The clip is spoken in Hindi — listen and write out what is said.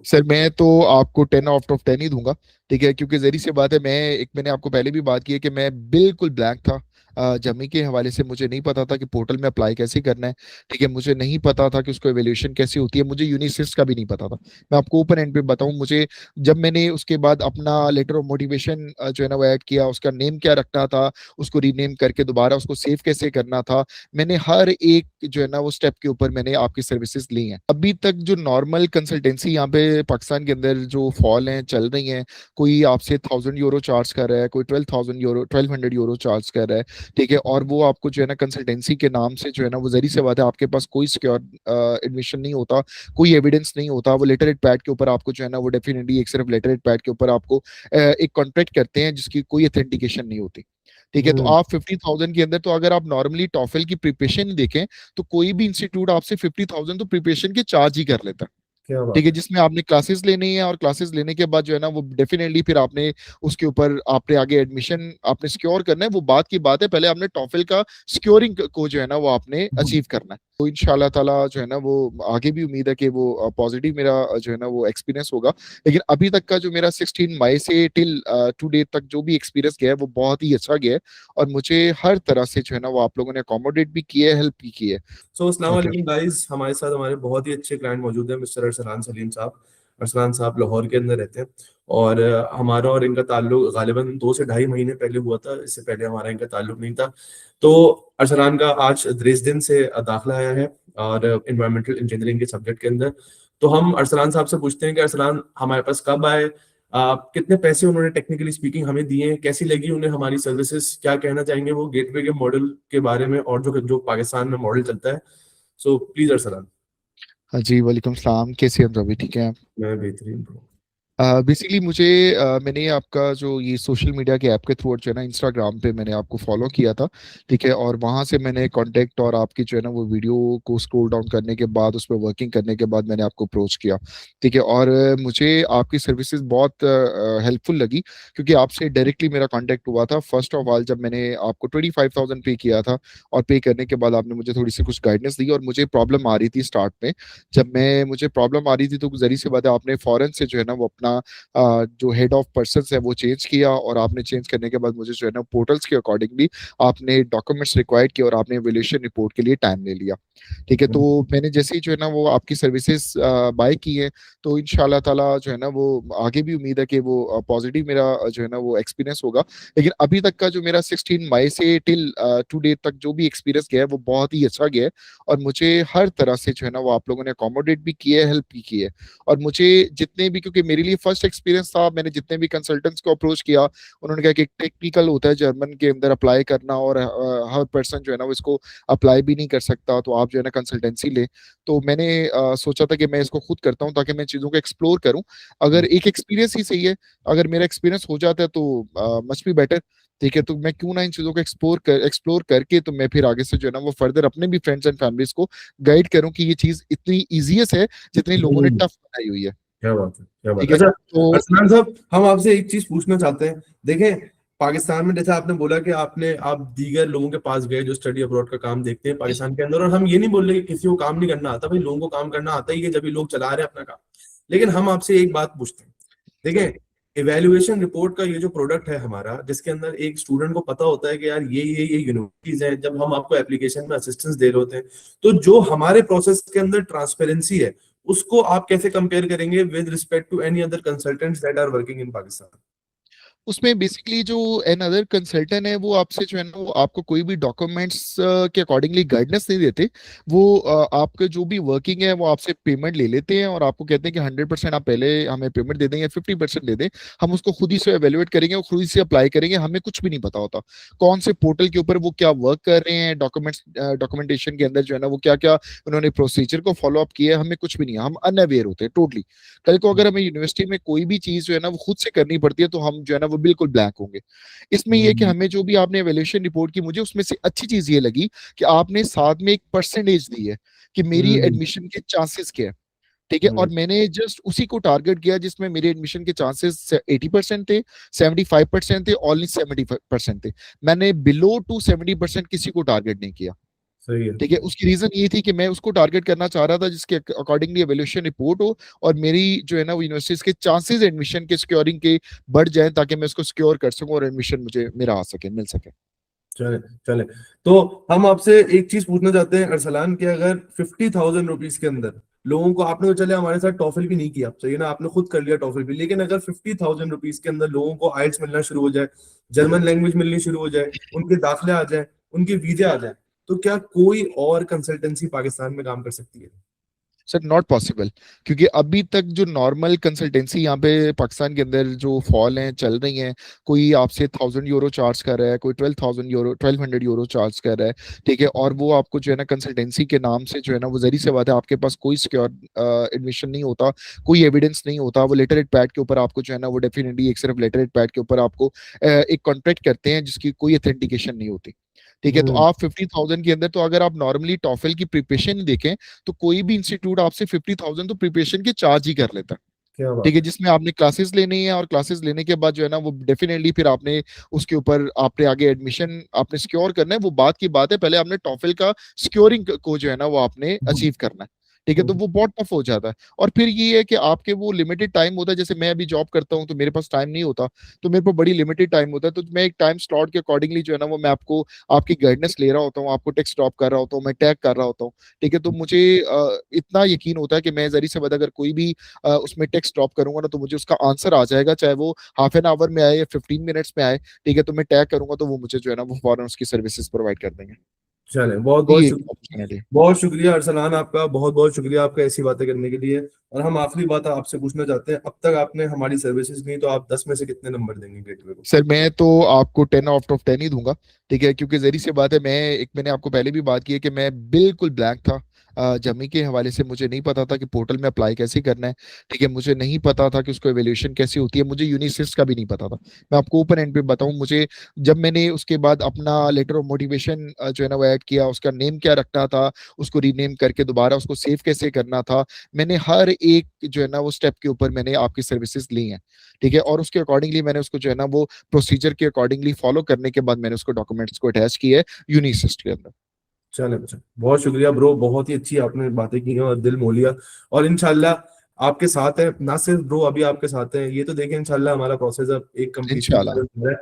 सर मैं तो आपको 10 आउट ऑफ 10 ही दूंगा। ठीक है, क्योंकि जहरी सी बात है, मैंने आपको पहले भी बात की है कि मैं बिल्कुल ब्लैंक था। जमी के हवाले से मुझे नहीं पता था कि पोर्टल में अप्लाई कैसे करना है। ठीक है, मुझे नहीं पता था कि उसको एवेल्यूएशन कैसी होती है, मुझे यूनिसिस्ट का भी नहीं पता था। मैं आपको ओपन एंड पे बताऊं, मुझे जब मैंने उसके बाद अपना लेटर ऑफ मोटिवेशन जो है ना वो ऐड किया, उसका नेम क्या रखना था, उसको रीनेम करके दोबारा उसको सेव कैसे करना था, मैंने हर एक जो है ना वो स्टेप के ऊपर मैंने आपकी सर्विसेज ली हैं। अभी तक जो नॉर्मल कंसल्टेंसी यहाँ पे पाकिस्तान के अंदर जो फॉल हैं चल रही हैं, कोई आपसे 1000 यूरो चार्ज कर रहा है, कोई 12,000 यूरो 1200 यूरो चार्ज कर रहा है। ठीक है, और वो आपको जो है ना कंसल्टेंसी के नाम से जो है ना वो जरी से बात है, आपके पास कोई सिक्योर एडमिशन नहीं होता, कोई एविडेंस नहीं होता। वो लेटर एड पैड के ऊपर आपको जो है ना वो डेफिनेटली एक सिर्फ लेटर एड पैड के ऊपर आपको एक कॉन्ट्रैक्ट करते हैं जिसकी कोई ऑथेंटिकेशन नहीं होती। ठीक है, तो हम्म। आप 50,000 के अंदर, तो अगर आप नॉर्मली टॉफल की प्रिपरेशन देखें तो कोई भी इंस्टीट्यूट आपसे 50,000 तो प्रिपरेशन के चार्ज ही कर लेता है। क्या ठीक बात है, है। जिसमें आपने क्लासेस लेनी है, और क्लासेस लेने के बाद जो है ना वो डेफिनेटली फिर आपने उसके ऊपर आपने आगे एडमिशन आपने सिक्योर करना है, वो बात की बात है। पहले आपने टॉफल का सिक्योरिंग को जो है ना वो आपने अचीव करना है। तो इंशाल्लाह ताला जो है ना वो आगे भी उम्मीद है कि वो पॉजिटिव मेरा जो है ना वो एक्सपीरियंस होगा। लेकिन अभी तक का जो मेरा 16 मई से टिल टू डे तक जो भी एक्सपीरियंस गया है वो बहुत ही अच्छा गया है। और मुझे हर तरह से जो है ना वो आप लोगों ने अकोमोडेट भी किया है, हेल्प भी की है। सो अस्सलाम ओके। वालेकुम गाइस, हमारे साथ हमारे बहुत ही अच्छे क्लाइंट मौजूद हैं, मिस्टर अरसलान सलीम साहब। अरसलान साहब लाहौर के अंदर रहते हैं, और हमारा और इनका ताल्लुक गालिबन 2 से ढाई महीने पहले हुआ था। इससे पहले हमारा इनका ताल्लुक नहीं था। तो अरसलान का आज दिन से दाखिला आया है, और इन्वायरमेंटल इंजीनियरिंग के सब्जेक्ट के अंदर। तो हम अरसलान साहब से पूछते हैं कि अरसलान हमारे पास कब आए, कितने पैसे उन्होंने टेक्निकली स्पीकिंग हमें दिए, कैसी लगी उन्हें हमारी सर्विसेज, क्या कहना चाहेंगे वो गेटवे के मॉडल के बारे में, और जो जो पाकिस्तान में मॉडल चलता है। So please Arsalan. हाँ जी, वालेकुम सलाम, कैसे हैं आप सभी? ठीक है। मैं बेहतरीन bro। बेसिकली मुझे मैंने आपका जो ये सोशल मीडिया के ऐप के थ्रू जो है ना इंस्टाग्राम पे मैंने आपको फॉलो किया था। ठीक है, और वहाँ से मैंने कांटेक्ट और आपकी जो है ना वो वीडियो को स्क्रॉल डाउन करने के बाद उस पर वर्किंग करने के बाद मैंने आपको अप्रोच किया। ठीक है, और मुझे आपकी सर्विसेज बहुत हेल्पफुल लगी, क्योंकि आपसे डायरेक्टली मेरा कांटेक्ट हुआ था। फर्स्ट ऑफ ऑल जब मैंने आपको 25,000 पे किया था, और पे करने के बाद आपने मुझे थोड़ी सी कुछ गाइडेंस दी, और मुझे प्रॉब्लम आ रही थी स्टार्ट में। जब मैं मुझे प्रॉब्लम आ रही थी तो जरी सी बात है, आपने फौरन से जो है ना वो अपना जो हेड ऑफ पर्सन है वो चेंज किया, और आपने चेंज करने के बाद मुझे जो है ना पोर्टल्स के अकॉर्डिंगली आपने डॉक्यूमेंट्स रिक्वायर्ड किए, और आपने एवेल्यूएशन रिपोर्ट के लिए टाइम ले लिया। ठीक है, तो मैंने जैसे ही जो है ना वो आपकी सर्विसेज बाय की है, तो इंशाल्लाह ताला जो है ना वो आगे भी उम्मीद है कि वो पॉजिटिव मेरा जो है ना वो एक्सपीरियंस होगा। लेकिन अभी तक का जो मेरा 16 मई से टिल टू डे तक जो भी एक्सपीरियंस गया है वो बहुत ही अच्छा गया है। और मुझे हर तरह से जो है ना वो आप लोगों ने अकोमोडेट भी किया है, हेल्प भी की है। और मुझे जितने भी, क्योंकि मेरे लिए फर्स्ट एक्सपीरियंस था, मैंने जितने भी कंसल्टेंट्स को अप्रोच किया, उन्होंने कहा कि टेक्निकल होता है जर्मन के अंदर अप्लाई करना, और हर पर्सन जो है ना वो इसको अप्लाई भी नहीं कर सकता, तो आप जो है ना कंसल्टेंसी ले। तो मैंने सोचा था कि मैं इसको खुद करता हूँ ताकि मैं चीज़ों को एक्सप्लोर करूँ। अगर एक एक्सपीरियंस ही सही है, अगर मेरा एक्सपीरियंस हो जाता है तो मच भी बेटर। ठीक है, तो मैं क्यों ना इन चीज़ों को एक्सप्लोर करके तो मैं फिर आगे से जो है ना वो फर्दर अपने भी फ्रेंड्स एंड फैमिलीज को गाइड करूं कि ये चीज़ इतनी इजीएस्ट है जितनी लोगों ने हम्म। टफ बनाई हुई है। क्या बात है, क्या बात ठीक है। है, अच्छा तो अरसलान साहब, हम आपसे एक चीज पूछना चाहते हैं। देखें, पाकिस्तान में जैसे आपने बोला कि आप दीगर लोगों के पास गए जो स्टडी अब्रॉड का काम देखते हैं पाकिस्तान के अंदर, और हम ये नहीं बोल रहे कि किसी को काम नहीं करना आता, भाई लोगों को काम करना आता ही है जब भी लोग चला रहे हैं अपना काम। लेकिन हम आपसे एक बात पूछते हैं। देखें, इवेल्युएशन रिपोर्ट का ये जो प्रोडक्ट है हमारा, जिसके अंदर एक स्टूडेंट को पता होता है कि यार ये यूनिवर्सिटीज हैं, जब हम आपको एप्लीकेशन में असिस्टेंस दे रहे होते हैं, तो जो हमारे प्रोसेस के अंदर ट्रांसपेरेंसी है, उसको आप कैसे कंपेयर करेंगे with respect to any other consultants that are working in Pakistan. उसमें बेसिकली जो एन अदर कंसल्टेंट है वो आपसे जो है ना वो आपको कोई भी डॉक्यूमेंट्स के अकॉर्डिंगली गाइडेंस नहीं देते। वो आपके जो भी वर्किंग है वो आपसे पेमेंट ले लेते हैं, और आपको कहते हैं कि 100% आप पहले हमें पेमेंट दे दें या 50% दे दें, हम उसको खुद ही से एवेलुएट करेंगे और खुद ही से अप्लाई करेंगे। हमें कुछ भी नहीं पता होता कौन से पोर्टल के ऊपर वो क्या वर्क कर रहे हैं, डॉक्यूमेंटेशन के अंदर जो है ना वो क्या क्या उन्होंने प्रोसीजर को फॉलो अप किया है, हमें कुछ भी नहीं है, हम अनअवेयर होते हैं टोटली। कल को अगर हमें यूनिवर्सिटी में कोई भी चीज जो है ना वो खुद से करनी पड़ती है तो हम जो है ना वो बिल्कुल ब्लैंक होंगे। इसमें ये है कि हमें जो भी आपने एवेल्यूएशन रिपोर्ट की, मुझे उसमें से अच्छी चीज ये लगी कि आपने साथ में एक परसेंटेज दी है कि मेरी एडमिशन के चांसेस क्या है। ठीक है, और मैंने जस्ट उसी को टारगेट किया जिसमें मेरे एडमिशन के चांसेस 80% थे, 75% थे, ओनली 70% थे। मैंने बिलो टू 70% किसी को टारगेट नहीं किया। सही है। ठीक है, उसकी रीजन ये थी कि मैं उसको टारगेट करना चाह रहा था जिसके अकॉर्डिंगली एवोल्यूशन रिपोर्ट हो और मेरी जो है ना वो यूनिवर्सिटीज के चांसेस एडमिशन के सिक्योरिंग के बढ़ जाएं, ताकि मैं उसको सिक्योर कर सकूं और एडमिशन मुझे मेरा आ सके, मिल सके। चले चले। तो हम आपसे एक चीज पूछना चाहते हैं अरसलान, कि अगर 50,000 रुपीज के अंदर लोगों को, आपने तो चले हमारे साथ टॉफल भी नहीं किया, सही ना, आपने खुद कर लिया टॉफल भी, लेकिन अगर 50,000 रुपीज के अंदर लोगों को आइल्स मिलना शुरू हो जाए, जर्मन लैंग्वेज मिलनी शुरू हो जाए, उनके दाखले आ जाए, उनके वीजे आ जाए, तो क्या कोई और कंसल्टेंसी पाकिस्तान में काम कर सकती है? सर नॉट पॉसिबल, क्योंकि अभी तक जो नॉर्मल कंसल्टेंसी यहाँ पे पाकिस्तान के अंदर जो फॉल हैं चल रही हैं, कोई आपसे 1,000 यूरो चार्ज कर रहा है, कोई 12,000 यूरो 1,200 यूरो चार्ज कर रहा है। ठीक है, और वो आपको जो है ना कंसल्टेंसी के नाम से जो है ना वो जरी से बात है, आपके पास कोई सिक्योर एडमिशन नहीं होता, कोई एविडेंस नहीं होता। वो लेटर एड पैड के ऊपर आपको जो है ना वो डेफिनेटली एक सिर्फ लेटर एड पैड के ऊपर आपको एक कॉन्ट्रैक्ट करते हैं जिसकी कोई ऑथेंटिकेशन नहीं होती। ठीक है, तो हम्म। आप 50,000 के अंदर, तो अगर आप नॉर्मली टॉफल की प्रिपरेशन देखें तो कोई भी इंस्टीट्यूट आपसे 50,000 तो प्रिपरेशन के चार्ज ही कर लेता है। क्या ठीक बात है, है। जिसमें आपने क्लासेस लेनी है और क्लासेस लेने के बाद जो है ना वो डेफिनेटली फिर आपने उसके ऊपर आपने आगे एडमिशन आपने सिक्योर करना है, वो बात की बात है, पहले आपने टॉफल का सिक्योरिंग को जो है ना वो आपने हम्म, अचीव करना है। ठीक है, तो हम्म, वो बहुत टफ हो जाता है। और फिर ये है कि आपके वो लिमिटेड टाइम होता है, जैसे मैं अभी जॉब करता हूँ तो मेरे पास टाइम नहीं होता, तो मेरे पास बड़ी लिमिटेड टाइम होता है, तो मैं एक टाइम स्लॉट के अकॉर्डिंगली जो है ना वो मैं आपको आपकी गाइडेंस ले रहा होता हूँ, आपको टेक्स्ट ड्रॉप कर रहा होता हूँ, मैं टैग कर रहा होता हूँ। ठीक है, तो मुझे इतना यकीन होता है कि मैं जरी से बद अगर कोई भी उसमें टेक्स्ट ड्रॉप करूंगा ना तो मुझे उसका आंसर आ जाएगा, चाहे वो हाफ एन आवर में आए या 15 मिनट्स में आए। ठीक है, तो मैं टैग करूंगा तो वो मुझे जो है ना वो फौरन उसकी सर्विसेज प्रोवाइड कर देंगे। चले, बहुत ये बहुत एक शुक्रिया। अपॉर्चुनिटी। बहुत शुक्रिया अरसलान, आपका बहुत बहुत शुक्रिया, आपका ऐसी बातें करने के लिए। और हम आखिरी बात आपसे पूछना चाहते हैं, अब तक आपने हमारी सर्विसेज ली, तो आप 10 में से कितने नंबर देंगे गेटवे को? सर मैं तो आपको 10 आउट ऑफ 10 ही दूंगा। ठीक है, क्योंकि जरी सी बात है, मैंने आपको पहले भी बात की है कि मैं बिल्कुल ब्लैंक था। जमी के हवाले से मुझे नहीं पता था कि पोर्टल में अप्लाई कैसे करना है। ठीक है, मुझे नहीं पता था कि उसको एवेल्यूशन कैसी होती है, मुझे यूनिसिस्ट का भी नहीं पता था। मैं आपको ओपन एंड पे बताऊं, मुझे जब मैंने उसके बाद अपना लेटर ऑफ मोटिवेशन जो है ना वो ऐड किया, उसका नेम क्या रखना था, उसको रीनेम करके दोबारा उसको सेव कैसे करना था, मैंने हर एक जो है ना वो स्टेप के ऊपर मैंने आपकी सर्विसेज ली हैं। ठीक है, और उसके अकॉर्डिंगली मैंने उसको जो है ना वो प्रोसीजर के अकॉर्डिंगली फॉलो करने के बाद मैंने उसको डॉक्यूमेंट्स को अटैच किया है यूनिसिस्ट के अंदर। चले बच्चा, बहुत शुक्रिया ब्रो, बहुत ही अच्छी आपने बातें की हैं और दिल मोह लिया। और इंशाल्लाह आपके साथ है, ना सिर्फ ब्रो अभी आपके साथ है, ये तो देखें इंशाल्लाह हमारा प्रोसेस अब एक कंप्लीशन की इंशाल्लाह। तरफ है।